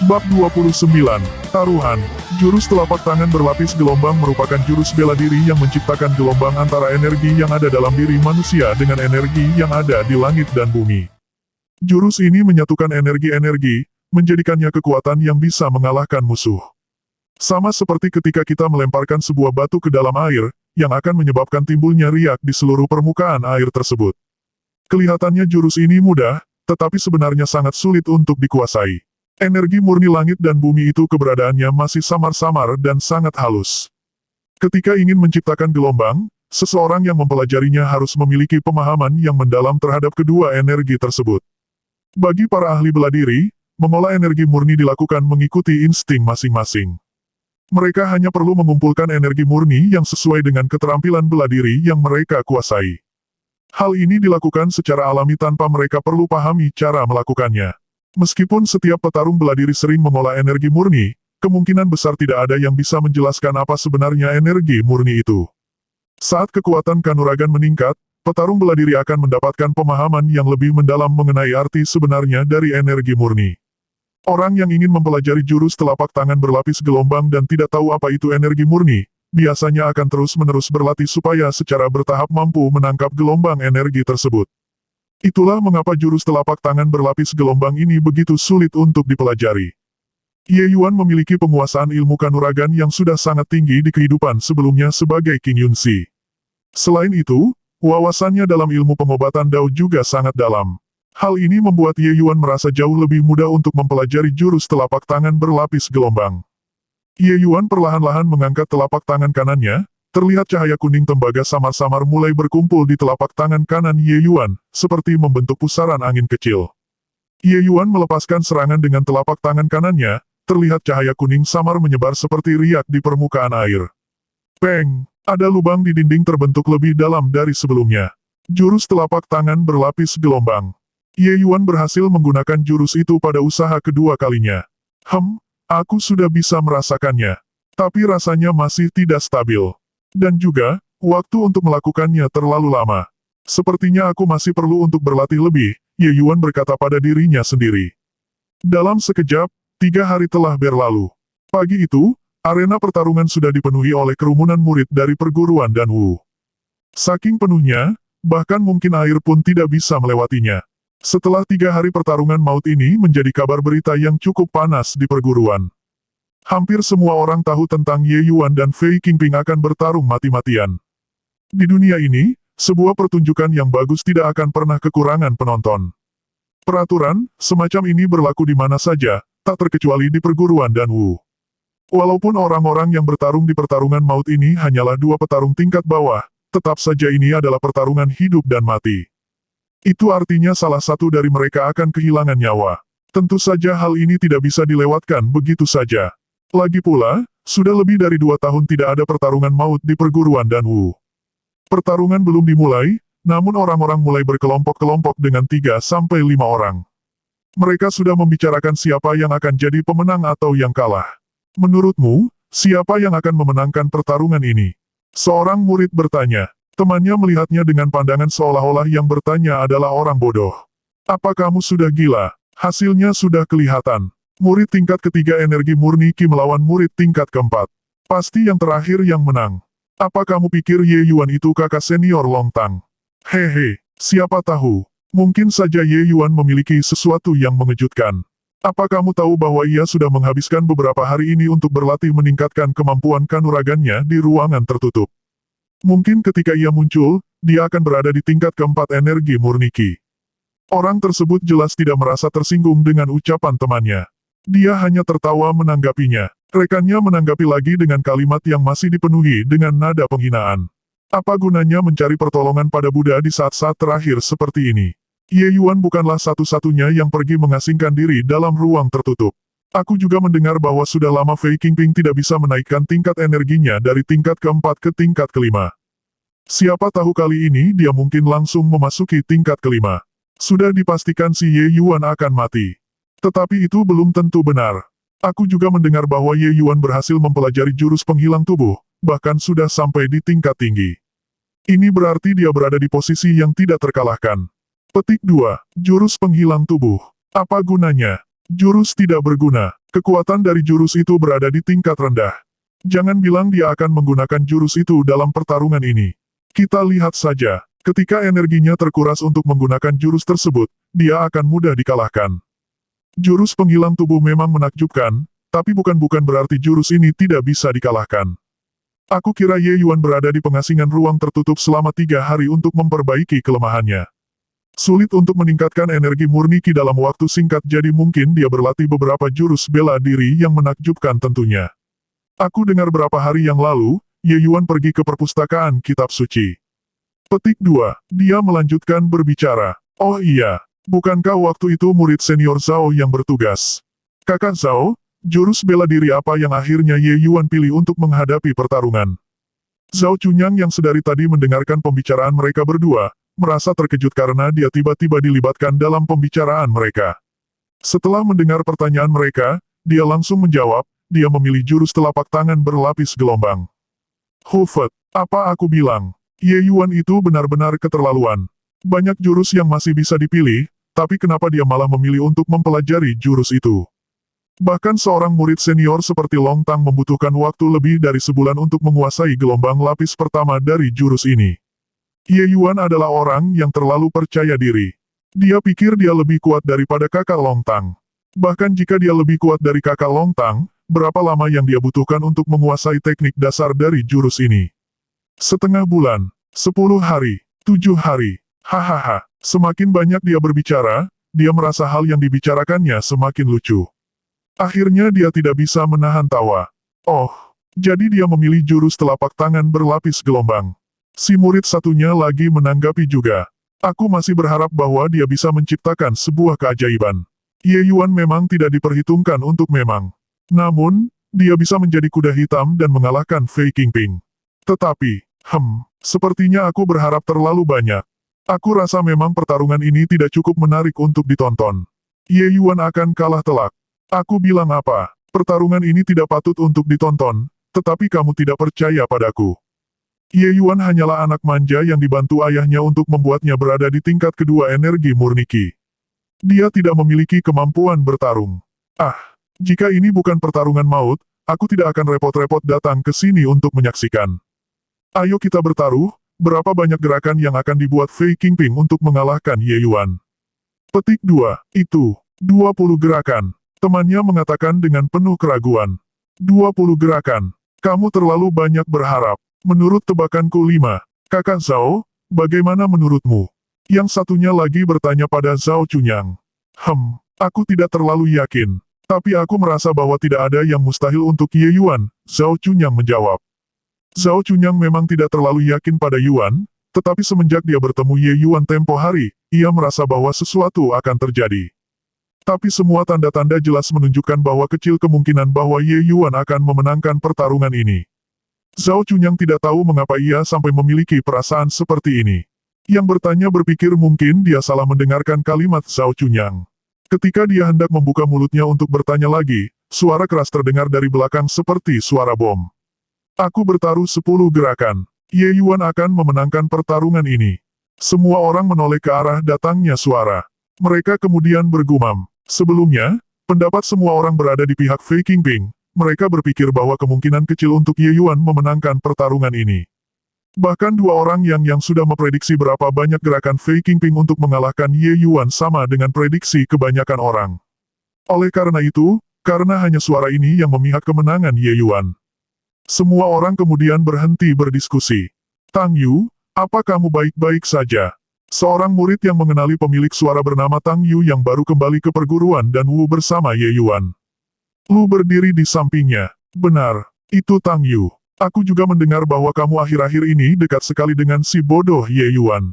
Bab 29, Taruhan. Jurus telapak tangan berlapis gelombang merupakan jurus bela diri yang menciptakan gelombang antara energi yang ada dalam diri manusia dengan energi yang ada di langit dan bumi. Jurus ini menyatukan energi-energi, menjadikannya kekuatan yang bisa mengalahkan musuh. Sama seperti ketika kita melemparkan sebuah batu ke dalam air, yang akan menyebabkan timbulnya riak di seluruh permukaan air tersebut. Kelihatannya jurus ini mudah, tetapi sebenarnya sangat sulit untuk dikuasai. Energi murni langit dan bumi itu keberadaannya masih samar-samar dan sangat halus. Ketika ingin menciptakan gelombang, seseorang yang mempelajarinya harus memiliki pemahaman yang mendalam terhadap kedua energi tersebut. Bagi para ahli bela diri, mengolah energi murni dilakukan mengikuti insting masing-masing. Mereka hanya perlu mengumpulkan energi murni yang sesuai dengan keterampilan bela diri yang mereka kuasai. Hal ini dilakukan secara alami tanpa mereka perlu pahami cara melakukannya. Meskipun setiap petarung bela diri sering mengolah energi murni, kemungkinan besar tidak ada yang bisa menjelaskan apa sebenarnya energi murni itu. Saat kekuatan kanuragan meningkat, petarung bela diri akan mendapatkan pemahaman yang lebih mendalam mengenai arti sebenarnya dari energi murni. Orang yang ingin mempelajari jurus telapak tangan berlapis gelombang dan tidak tahu apa itu energi murni, biasanya akan terus-menerus berlatih supaya secara bertahap mampu menangkap gelombang energi tersebut. Itulah mengapa jurus telapak tangan berlapis gelombang ini begitu sulit untuk dipelajari. Ye Yuan memiliki penguasaan ilmu kanuragan yang sudah sangat tinggi di kehidupan sebelumnya sebagai King Yunxi. Selain itu, wawasannya dalam ilmu pengobatan Dao juga sangat dalam. Hal ini membuat Ye Yuan merasa jauh lebih mudah untuk mempelajari jurus telapak tangan berlapis gelombang. Ye Yuan perlahan-lahan mengangkat telapak tangan kanannya. Terlihat cahaya kuning tembaga samar-samar mulai berkumpul di telapak tangan kanan Ye Yuan, seperti membentuk pusaran angin kecil. Ye Yuan melepaskan serangan dengan telapak tangan kanannya, terlihat cahaya kuning samar menyebar seperti riak di permukaan air. Peng! Ada lubang di dinding terbentuk lebih dalam dari sebelumnya. Jurus telapak tangan berlapis gelombang. Ye Yuan berhasil menggunakan jurus itu pada usaha kedua kalinya. Aku sudah bisa merasakannya. Tapi rasanya masih tidak stabil. Dan juga, waktu untuk melakukannya terlalu lama. Sepertinya aku masih perlu untuk berlatih lebih, Ye Yuan berkata pada dirinya sendiri. Dalam sekejap, 3 hari telah berlalu. Pagi itu, arena pertarungan sudah dipenuhi oleh kerumunan murid dari perguruan Danwu. Saking penuhnya, bahkan mungkin air pun tidak bisa melewatinya. Setelah 3 hari pertarungan maut ini menjadi kabar berita yang cukup panas di perguruan. Hampir semua orang tahu tentang Ye Yuan dan Fei Qingping akan bertarung mati-matian. Di dunia ini, sebuah pertunjukan yang bagus tidak akan pernah kekurangan penonton. Peraturan, semacam ini berlaku di mana saja, tak terkecuali di perguruan Danwu. Walaupun orang-orang yang bertarung di pertarungan maut ini hanyalah 2 petarung tingkat bawah, tetap saja ini adalah pertarungan hidup dan mati. Itu artinya salah satu dari mereka akan kehilangan nyawa. Tentu saja hal ini tidak bisa dilewatkan begitu saja. Lagi pula, sudah lebih dari 2 tahun tidak ada pertarungan maut di perguruan Danwu. Pertarungan belum dimulai, namun orang-orang mulai berkelompok-kelompok dengan 3-5 orang. Mereka sudah membicarakan siapa yang akan jadi pemenang atau yang kalah. Menurutmu, siapa yang akan memenangkan pertarungan ini? Seorang murid bertanya. Temannya melihatnya dengan pandangan seolah-olah yang bertanya adalah orang bodoh. Apa kamu sudah gila? Hasilnya sudah kelihatan. Murid tingkat ketiga energi murni Qi melawan murid tingkat keempat. Pasti yang terakhir yang menang. Apa kamu pikir Ye Yuan itu kakak senior Long Tang? Hehe, siapa tahu. Mungkin saja Ye Yuan memiliki sesuatu yang mengejutkan. Apa kamu tahu bahwa ia sudah menghabiskan beberapa hari ini untuk berlatih meningkatkan kemampuan kanuragannya di ruangan tertutup? Mungkin ketika ia muncul, dia akan berada di tingkat keempat energi murni Qi. Orang tersebut jelas tidak merasa tersinggung dengan ucapan temannya. Dia hanya tertawa menanggapinya. Rekannya menanggapi lagi dengan kalimat yang masih dipenuhi dengan nada penghinaan. Apa gunanya mencari pertolongan pada Buddha di saat-saat terakhir seperti ini? Ye Yuan bukanlah satu-satunya yang pergi mengasingkan diri dalam ruang tertutup. Aku juga mendengar bahwa sudah lama Fei Qingping tidak bisa menaikkan tingkat energinya dari tingkat keempat ke tingkat kelima. Siapa tahu kali ini dia mungkin langsung memasuki tingkat kelima. Sudah dipastikan si Ye Yuan akan mati. Tetapi itu belum tentu benar. Aku juga mendengar bahwa Ye Yuan berhasil mempelajari jurus penghilang tubuh, bahkan sudah sampai di tingkat tinggi. Ini berarti dia berada di posisi yang tidak terkalahkan. Petik 2. Jurus penghilang tubuh. Apa gunanya? Jurus tidak berguna. Kekuatan dari jurus itu berada di tingkat rendah. Jangan bilang dia akan menggunakan jurus itu dalam pertarungan ini. Kita lihat saja, ketika energinya terkuras untuk menggunakan jurus tersebut, dia akan mudah dikalahkan. Jurus penghilang tubuh memang menakjubkan, tapi bukan berarti jurus ini tidak bisa dikalahkan. Aku kira Ye Yuan berada di pengasingan ruang tertutup selama 3 hari untuk memperbaiki kelemahannya. Sulit untuk meningkatkan energi murni Ki dalam waktu singkat, jadi mungkin dia berlatih beberapa jurus bela diri yang menakjubkan tentunya. Aku dengar beberapa hari yang lalu, Ye Yuan pergi ke perpustakaan kitab suci. Petik 2. Dia melanjutkan berbicara. Oh iya, bukankah waktu itu murid senior Zhao yang bertugas? Kakak Zhao, jurus bela diri apa yang akhirnya Ye Yuan pilih untuk menghadapi pertarungan? Zhao Chunyang yang sedari tadi mendengarkan pembicaraan mereka berdua, merasa terkejut karena dia tiba-tiba dilibatkan dalam pembicaraan mereka. Setelah mendengar pertanyaan mereka, dia langsung menjawab, dia memilih jurus telapak tangan berlapis gelombang. Hufet, apa aku bilang? Ye Yuan itu benar-benar keterlaluan. Banyak jurus yang masih bisa dipilih, tapi kenapa dia malah memilih untuk mempelajari jurus itu? Bahkan seorang murid senior seperti Long Tang membutuhkan waktu lebih dari sebulan untuk menguasai gelombang lapis pertama dari jurus ini. Ye Yuan adalah orang yang terlalu percaya diri. Dia pikir dia lebih kuat daripada kakak Long Tang. Bahkan jika dia lebih kuat dari kakak Long Tang, berapa lama yang dia butuhkan untuk menguasai teknik dasar dari jurus ini? Setengah bulan, 10 hari, 7 hari, hahaha. Semakin banyak dia berbicara, dia merasa hal yang dibicarakannya semakin lucu. Akhirnya dia tidak bisa menahan tawa. Oh, jadi dia memilih jurus telapak tangan berlapis gelombang. Si murid satunya lagi menanggapi juga. Aku masih berharap bahwa dia bisa menciptakan sebuah keajaiban. Ye Yuan memang tidak diperhitungkan untuk memang. Namun, dia bisa menjadi kuda hitam dan mengalahkan Fei Qingping. Tetapi, sepertinya aku berharap terlalu banyak. Aku rasa memang pertarungan ini tidak cukup menarik untuk ditonton. Ye Yuan akan kalah telak. Aku bilang apa? Pertarungan ini tidak patut untuk ditonton, tetapi kamu tidak percaya padaku. Ye Yuan hanyalah anak manja yang dibantu ayahnya untuk membuatnya berada di tingkat kedua energi murni Qi. Dia tidak memiliki kemampuan bertarung. Jika ini bukan pertarungan maut, aku tidak akan repot-repot datang ke sini untuk menyaksikan. Ayo kita bertaruh, berapa banyak gerakan yang akan dibuat Fei Qingping untuk mengalahkan Ye Yuan? Petik 2, itu, 20 gerakan. Temannya mengatakan dengan penuh keraguan. 20 gerakan. Kamu terlalu banyak berharap. Menurut tebakanku 5. Kakak Zhao, bagaimana menurutmu? Yang satunya lagi bertanya pada Zhao Chunyang. Aku tidak terlalu yakin. Tapi aku merasa bahwa tidak ada yang mustahil untuk Ye Yuan, Zhao Chunyang menjawab. Zhao Chunyang memang tidak terlalu yakin pada Yuan, tetapi semenjak dia bertemu Ye Yuan tempo hari, ia merasa bahwa sesuatu akan terjadi. Tapi semua tanda-tanda jelas menunjukkan bahwa kecil kemungkinan bahwa Ye Yuan akan memenangkan pertarungan ini. Zhao Chunyang tidak tahu mengapa ia sampai memiliki perasaan seperti ini. Yang bertanya berpikir mungkin dia salah mendengarkan kalimat Zhao Chunyang. Ketika dia hendak membuka mulutnya untuk bertanya lagi, suara keras terdengar dari belakang seperti suara bom. Aku bertaruh 10 gerakan. Ye Yuan akan memenangkan pertarungan ini. Semua orang menoleh ke arah datangnya suara. Mereka kemudian bergumam. Sebelumnya, pendapat semua orang berada di pihak Fei Qingping. Mereka berpikir bahwa kemungkinan kecil untuk Ye Yuan memenangkan pertarungan ini. Bahkan dua orang yang sudah memprediksi berapa banyak gerakan Fei Qingping untuk mengalahkan Ye Yuan sama dengan prediksi kebanyakan orang. Oleh karena itu, karena hanya suara ini yang memihak kemenangan Ye Yuan. Semua orang kemudian berhenti berdiskusi. Tang Yu, apa kamu baik-baik saja? Seorang murid yang mengenali pemilik suara bernama Tang Yu yang baru kembali ke perguruan dan Wu bersama Ye Yuan. Lu berdiri di sampingnya. Benar, itu Tang Yu. Aku juga mendengar bahwa kamu akhir-akhir ini dekat sekali dengan si bodoh Ye Yuan.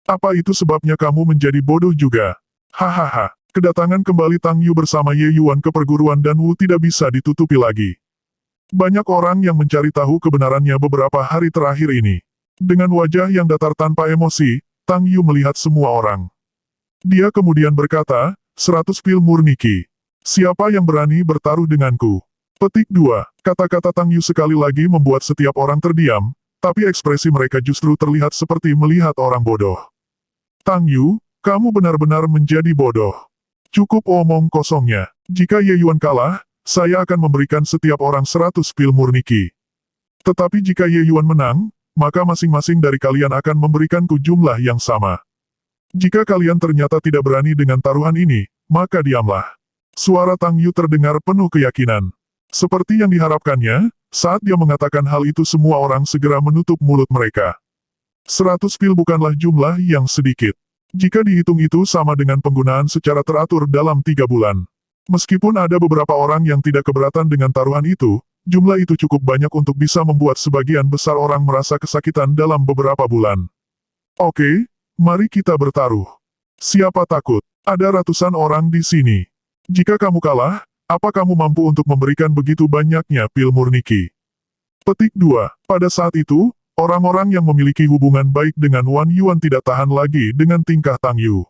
Apa itu sebabnya kamu menjadi bodoh juga? Hahaha, kedatangan kembali Tang Yu bersama Ye Yuan ke perguruan dan Wu tidak bisa ditutupi lagi. Banyak orang yang mencari tahu kebenarannya beberapa hari terakhir ini. Dengan wajah yang datar tanpa emosi, Tang Yu melihat semua orang. Dia kemudian berkata, 100 pil murni Qi. Siapa yang berani bertaruh denganku? Petik 2. Kata-kata Tang Yu sekali lagi membuat setiap orang terdiam, tapi ekspresi mereka justru terlihat seperti melihat orang bodoh. Tang Yu, kamu benar-benar menjadi bodoh. Cukup omong kosongnya. Jika Ye Yuan kalah, saya akan memberikan setiap orang 100 pil murni Qi. Tetapi jika Ye Yuan menang, maka masing-masing dari kalian akan memberikanku jumlah yang sama. Jika kalian ternyata tidak berani dengan taruhan ini, maka diamlah. Suara Tang Yu terdengar penuh keyakinan. Seperti yang diharapkannya, saat dia mengatakan hal itu semua orang segera menutup mulut mereka. 100 pil bukanlah jumlah yang sedikit. Jika dihitung itu sama dengan penggunaan secara teratur dalam 3 bulan. Meskipun ada beberapa orang yang tidak keberatan dengan taruhan itu, jumlah itu cukup banyak untuk bisa membuat sebagian besar orang merasa kesakitan dalam beberapa bulan. Oke, mari kita bertaruh. Siapa takut? Ada ratusan orang di sini. Jika kamu kalah, apa kamu mampu untuk memberikan begitu banyaknya pil murni Qi? Petik 2. Pada saat itu, orang-orang yang memiliki hubungan baik dengan Wan Yuan tidak tahan lagi dengan tingkah Tang Yu.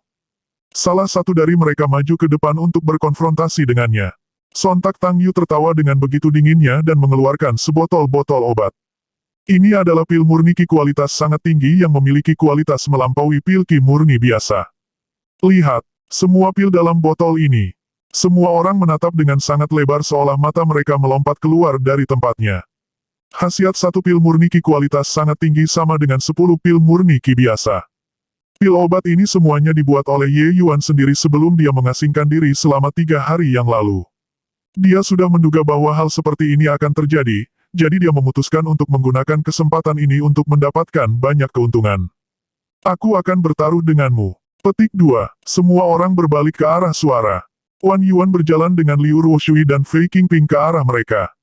Salah satu dari mereka maju ke depan untuk berkonfrontasi dengannya. Sontak Tang Yu tertawa dengan begitu dinginnya dan mengeluarkan sebotol-botol obat. Ini adalah pil murni Qi kualitas sangat tinggi yang memiliki kualitas melampaui pil Qi murni biasa. Lihat, semua pil dalam botol ini. Semua orang menatap dengan sangat lebar seolah mata mereka melompat keluar dari tempatnya. Khasiat satu pil murni Qi kualitas sangat tinggi sama dengan 10 pil murni Qi biasa. Pil obat ini semuanya dibuat oleh Ye Yuan sendiri sebelum dia mengasingkan diri selama 3 hari yang lalu. Dia sudah menduga bahwa hal seperti ini akan terjadi, jadi dia memutuskan untuk menggunakan kesempatan ini untuk mendapatkan banyak keuntungan. Aku akan bertaruh denganmu. Petik 2. Semua orang berbalik ke arah suara. Wan Yuan berjalan dengan Liu Ruoshui dan Fei Qingping ke arah mereka.